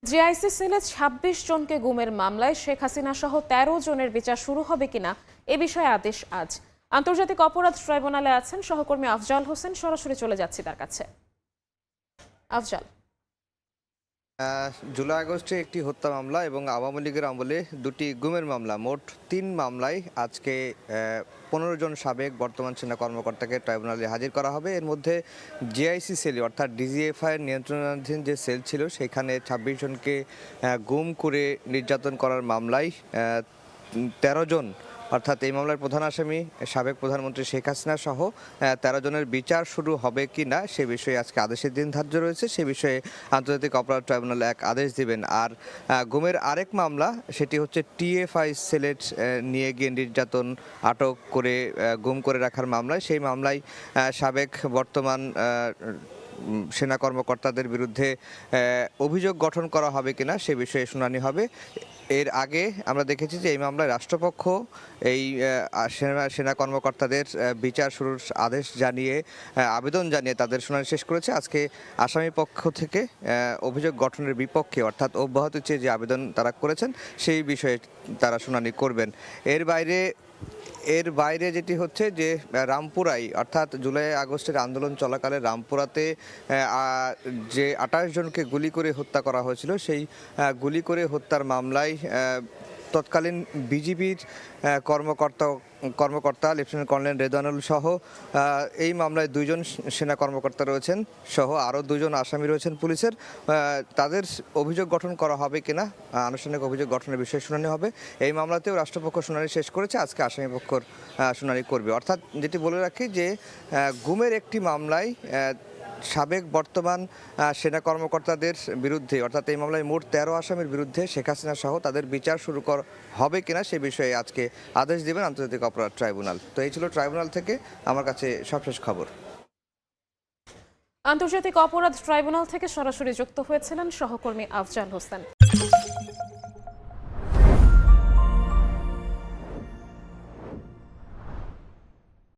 JIC সেলে ২৬ জনকে গুমের মামলায় শেখ হাসিনা সহ ১৩ জনের বিচার শুরু হবে কিনা এ বিষয়ে আদেশ আজ। আন্তর্জাতিক অপরাধ ট্রাইব্যুনালে আছেন সহকর্মী আফজাল হোসেন, সরাসরি চলে যাচ্ছি তার কাছে। আফজাল, জুলাই আগস্টে একটি হত্যা মামলা এবং আওয়ামী লীগের আমলে দুটি গুমের মামলা, মোট ৩ মামলায় আজকে ১৫ জন সাবেক বর্তমান সেনা কর্মকর্তাকে ট্রাইব্যুনালে হাজির করা হবে। এর মধ্যে জেআইসি সেল অর্থাৎ ডিজিএফআই এর নিয়ন্ত্রণাধীন যে সেল ছিল সেখানে ২৬ জনকে গুম করে নির্যাতন করার মামলায় ১৩ জন, অর্থাৎ এই মামলার প্রধান আসামি সাবেক প্রধানমন্ত্রী শেখ হাসিনা সহ ১৩ জনের বিচার শুরু হবে কি না সে বিষয়ে আজকে আদেশের দিন ধার্য রয়েছে। সে বিষয়ে আন্তর্জাতিক অপরাধ ট্রাইব্যুনাল এক আদেশ দিবেন। আর গুমের আরেক মামলা, সেটি হচ্ছে টিএফআই সেলেট নিয়ে গিয়ে নির্যাতন, আটক করে গুম করে রাখার মামলায়। সেই মামলায় সাবেক বর্তমান সেনা কর্মকর্তাদের বিরুদ্ধে অভিযোগ গঠন করা হবে কিনা সে বিষয়ে শুনানি হবে। এর আগে আমরা দেখেছি যে এই মামলায় রাষ্ট্রপক্ষ এই সেনা কর্মকর্তাদের বিচার শুরুর আদেশ জানিয়ে, আবেদন জানিয়ে তাদের শুনানি শেষ করেছে। আজকে আসামি পক্ষ থেকে অভিযোগ গঠনের বিপক্ষে, অর্থাৎ অব্যাহতি চেয়ে যে আবেদন তারা করেছেন সেই বিষয়ে তারা শুনানি করবেন। এর বাইরে যেটি হচ্ছে যে রামপুরায়, অর্থাৎ জুলাই আগস্টের আন্দোলন চলাকালে রামপুরাতে যে ২৮ জনকে গুলি করে হত্যা করা হয়েছিল, সেই গুলি করে হত্যার মামলায় তৎকালীন বিজিবির কর্মকর্তা লেফটেন্যান্ট কর্নেল রেদওয়ানুল সহ এই মামলায় ২ জন সেনা কর্মকর্তা রয়েছেন, সহ আরও ২ জন আসামি রয়েছেন পুলিশের। তাদের অভিযোগ গঠন করা হবে কিনা, আনুষ্ঠানিক অভিযোগ গঠনের বিষয়ে শুনানি হবে। এই মামলাতেও রাষ্ট্রপক্ষ শুনানি শেষ করেছে, আজকে আসামি পক্ষর শুনানি করবে। অর্থাৎ যেটি বলে রাখি যে গুমের একটি মামলায় সাবেক বর্তমান সেনা কর্মকর্তাদের বিরুদ্ধে, অর্থাৎ এই মামলায় মোট ১৩ আসামির বিরুদ্ধে শেখ হাসিনা সহ তাদের বিচার শুরু হবে কিনা সে বিষয়ে আজকে আদেশ দেবেন আন্তর্জাতিক অপরাধ ট্রাইব্যুনাল। তো এই ছিল ট্রাইব্যুনাল থেকে আমার কাছে সবশেষ খবর। আন্তর্জাতিক অপরাধ ট্রাইব্যুনাল থেকে সরাসরি যুক্ত হয়েছিলেন সহকর্মী আফজাল হোসেন।